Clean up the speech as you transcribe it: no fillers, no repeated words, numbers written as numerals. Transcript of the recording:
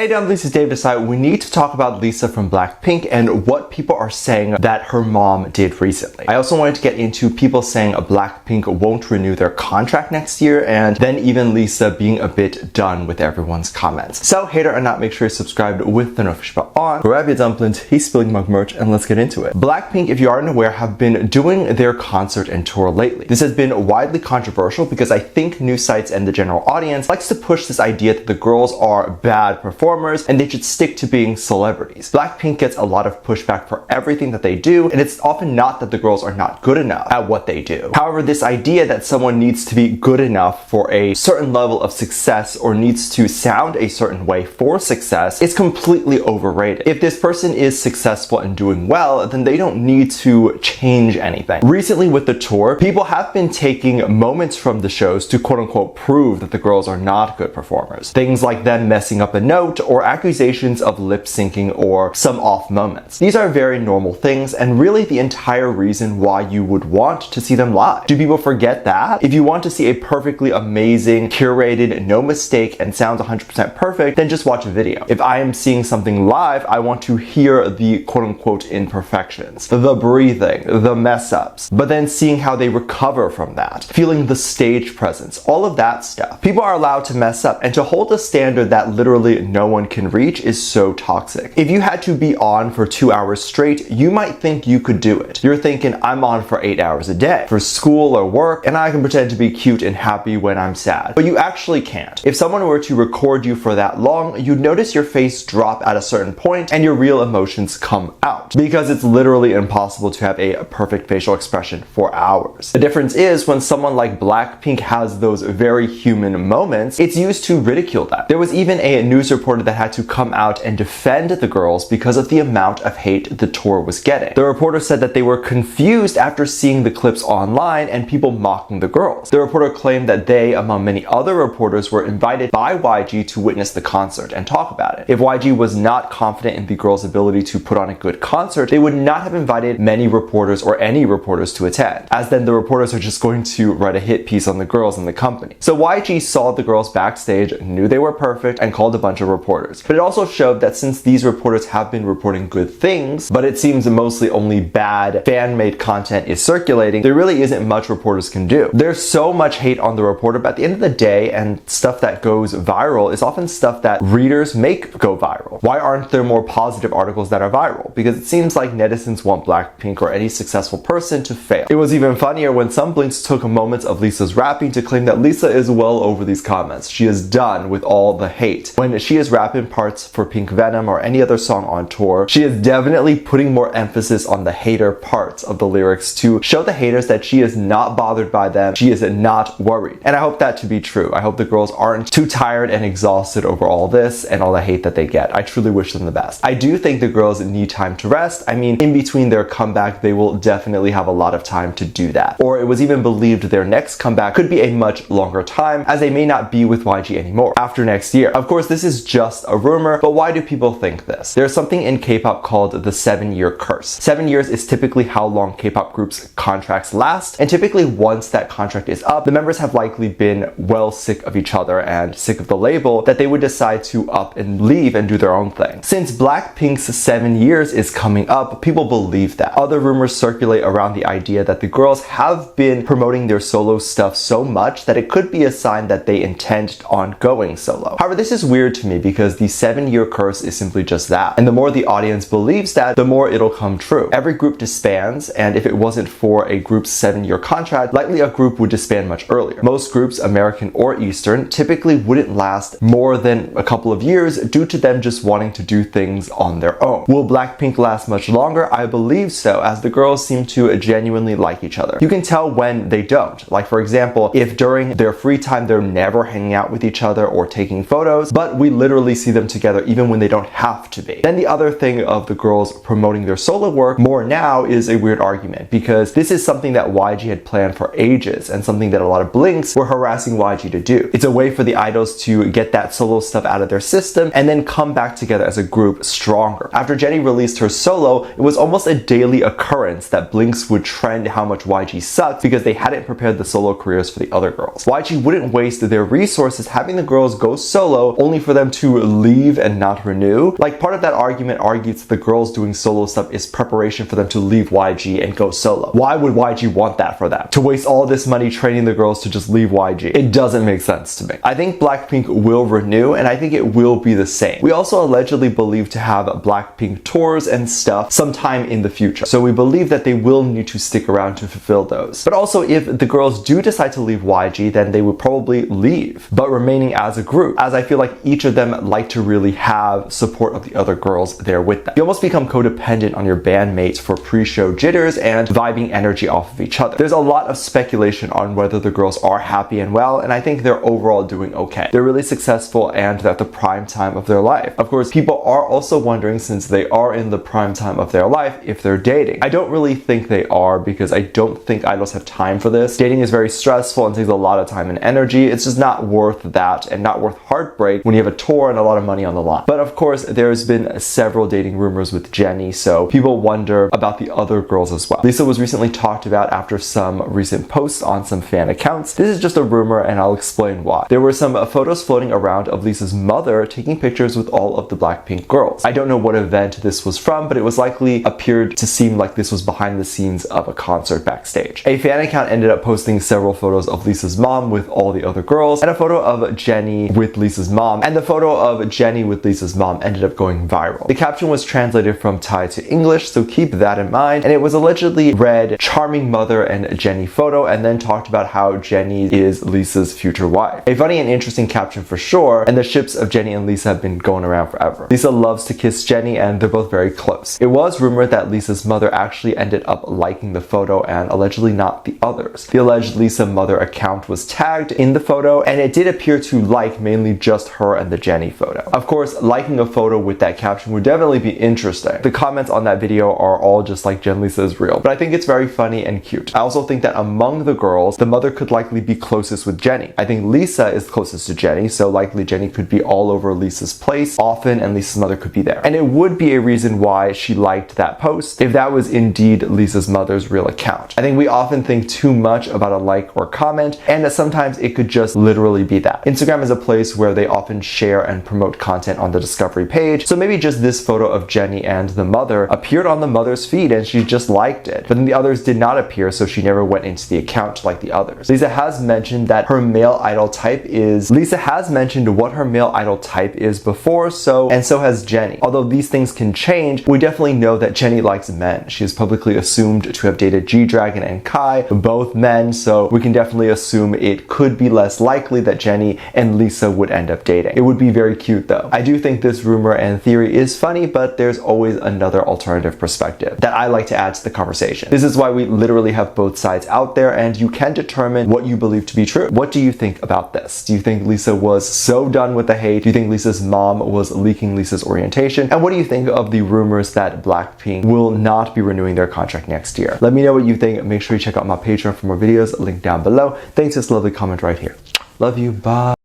Hey dumplings, it's Dave Decide. We need to talk about Lisa from BLACKPINK and what people are saying that her mom did recently. I also wanted to get into people saying BLACKPINK won't renew their contract next year, and then even Lisa being a bit done with everyone's comments. So hater or not, make sure you're subscribed with the notification bell on. Grab your dumplings, he's spilling mug merch, and let's get into it. BLACKPINK, if you aren't aware, have been doing their concert and tour lately. This has been widely controversial because I think news sites and the general audience likes to push this idea that the girls are bad performers and they should stick to being celebrities. BLACKPINK gets a lot of pushback for everything that they do, and it's often not that the girls are not good enough at what they do. However, this idea that someone needs to be good enough for a certain level of success or needs to sound a certain way for success is completely overrated. If this person is successful and doing well, then they don't need to change anything. Recently with the tour, people have been taking moments from the shows to quote unquote prove that the girls are not good performers. Things like them messing up a note or accusations of lip syncing or some off moments. These are very normal things and really the entire reason why you would want to see them live. Do people forget that? If you want to see a perfectly amazing, curated, no mistake, and sounds 100% perfect, then just watch a video. If I am seeing something live, I want to hear the quote unquote imperfections, the breathing, the mess ups, but then seeing how they recover from that, feeling the stage presence, all of that stuff. People are allowed to mess up, and to hold a standard that literally no one can reach is so toxic. If you had to be on for 2 hours straight, you might think you could do it. You're thinking, I'm on for 8 hours a day for school or work, and I can pretend to be cute and happy when I'm sad. But you actually can't. If someone were to record you for that long, you'd notice your face drop at a certain point and your real emotions come out, because it's literally impossible to have a perfect facial expression for hours. The difference is when someone like BLACKPINK has those very human moments, it's used to ridicule them. There was even a news reporter that had to come out and defend the girls because of the amount of hate the tour was getting. The reporter said that they were confused after seeing the clips online and people mocking the girls. The reporter claimed that they, among many other reporters, were invited by YG to witness the concert and talk about it. If YG was not confident in the girls' ability to put on a good concert, they would not have invited many reporters or any reporters to attend, as then the reporters are just going to write a hit piece on the girls and the company. So YG saw the girls backstage, knew they were perfect, and called a bunch of reporters. But it also showed that since these reporters have been reporting good things, but it seems mostly only bad fan-made content is circulating, there really isn't much reporters can do. There's so much hate on the reporter, but at the end of the day, and stuff that goes viral is often stuff that readers make go viral. Why aren't there more positive articles that are viral? Because it seems like netizens want BLACKPINK or any successful person to fail. It was even funnier when some blinks took moments of Lisa's rapping to claim that Lisa is well over these comments. She is done with all the hate. When she is rapping parts for Pink Venom or any other song on tour, she is definitely putting more emphasis on the hater parts of the lyrics to show the haters that she is not bothered by them, she is not worried. And I hope that to be true. I hope the girls aren't too tired and exhausted over all this and all the hate that they get. I truly wish them the best. I do think the girls need time to rest. I mean, in between their comeback, they will definitely have a lot of time to do that. Or it was even believed their next comeback could be a much longer time, as they may not be with YG anymore after next year. Of course, this is just a rumor, but why do people think this? There's something in K-pop called the 7-year curse. 7 years is typically how long K-pop groups' contracts last, and typically once that contract is up, the members have likely been well sick of each other and sick of the label that they would decide to up and leave and do their own thing. Since BLACKPINK's 7 years is coming up, people believe that. Other rumors circulate around the idea that the girls have been promoting their solo stuff so much that it could be a sign that they intend on going solo. However, this is weird to me because the 7-year curse is simply just that. And the more the audience believes that, the more it'll come true. Every group disbands, and if it wasn't for a group's 7-year contract, likely a group would disband much earlier. Most groups, American or Eastern, typically wouldn't last more than a couple of years due to them just wanting to do things on their own. Will BLACKPINK last much longer? I believe so, as the girls seem to genuinely like each other. You can tell when they don't. Like for example, if during their free time they're never hanging out with each other or taking photos, but we literally see them together even when they don't have to be. Then the other thing of the girls promoting their solo work more now is a weird argument, because this is something that YG had planned for ages and something that a lot of blinks were harassing YG to do. It's a way for the idols to get that solo stuff out of their system and then come back together as a group stronger. After Jennie released her solo, it was almost a daily occurrence that blinks would trend how much YG sucked because they hadn't prepared the solo careers for the other girls. YG wouldn't waste their resources having the girls go solo only for them to to leave and not renew. Like, part of that argument argues that the girls doing solo stuff is preparation for them to leave YG and go solo. Why would YG want that for them? To waste all this money training the girls to just leave YG? It doesn't make sense to me. I think Blackpink will renew, and I think it will be the same. We also allegedly believe to have Blackpink tours and stuff sometime in the future. So we believe that they will need to stick around to fulfill those. But also, if the girls do decide to leave YG, then they would probably leave, but remaining as a group, as I feel like each of them like to really have support of the other girls there with them. You almost become codependent on your bandmates for pre-show jitters and vibing energy off of each other. There's a lot of speculation on whether the girls are happy and well, and I think they're overall doing okay. They're really successful and they're at the prime time of their life. Of course, people are also wondering, since they are in the prime time of their life, if they're dating. I don't really think they are, because I don't think idols have time for this. Dating is very stressful and takes a lot of time and energy. It's just not worth that, and not worth heartbreak when you have a tour and a lot of money on the line. But of course, there's been several dating rumors with Jennie, so people wonder about the other girls as well. Lisa was recently talked about after some recent posts on some fan accounts. This is just a rumor, and I'll explain why. There were some photos floating around of Lisa's mother taking pictures with all of the Blackpink girls. I don't know what event this was from, but it was likely appeared to seem like this was behind the scenes of a concert backstage. A fan account ended up posting several photos of Lisa's mom with all the other girls, and a photo of Jennie with Lisa's mom, and the photo of Jennie with Lisa's mom ended up going viral. The caption was translated from Thai to English, so keep that in mind, and it was allegedly read, "Charming mother and Jennie photo," and then talked about how Jennie is Lisa's future wife. A funny and interesting caption for sure, and the ships of Jennie and Lisa have been going around forever. Lisa loves to kiss Jennie, and they're both very close. It was rumored that Lisa's mother actually ended up liking the photo, and allegedly not the others. The alleged Lisa mother account was tagged in the photo, and it did appear to like mainly just her and the Jennie photo. Of course, liking a photo with that caption would definitely be interesting. The comments on that video are all just like Jen Lisa is real, but I think it's very funny and cute. I also think that among the girls, the mother could likely be closest with Jennie. I think Lisa is closest to Jennie, so likely Jennie could be all over Lisa's place often, and Lisa's mother could be there. And it would be a reason why she liked that post if that was indeed Lisa's mother's real account. I think we often think too much about a like or comment, and that sometimes it could just literally be that. Instagram is a place where they often share and promote content on the discovery page, so maybe just this photo of Jennie and the mother appeared on the mother's feed and she just liked it, but then the others did not appear, so she never went into the account like the others. Lisa has mentioned that her male idol type is Lisa has mentioned what her male idol type is before, so has Jennie. Although these things can change, we definitely know that Jennie likes men. She is publicly assumed to have dated G-Dragon and Kai, both men, so we can definitely assume it could be less likely that Jennie and Lisa would end up dating. It would be very cute though. I do think this rumor and theory is funny, but there's always another alternative perspective that I like to add to the conversation. This is why we literally have both sides out there, and you can determine what you believe to be true. What do you think about this? Do you think Lisa was so done with the hate? Do you think Lisa's mom was leaking Lisa's orientation? And what do you think of the rumors that Blackpink will not be renewing their contract next year? Let me know what you think. Make sure you check out my Patreon for more videos, link down below. Thanks for this lovely comment right here. Love you, bye.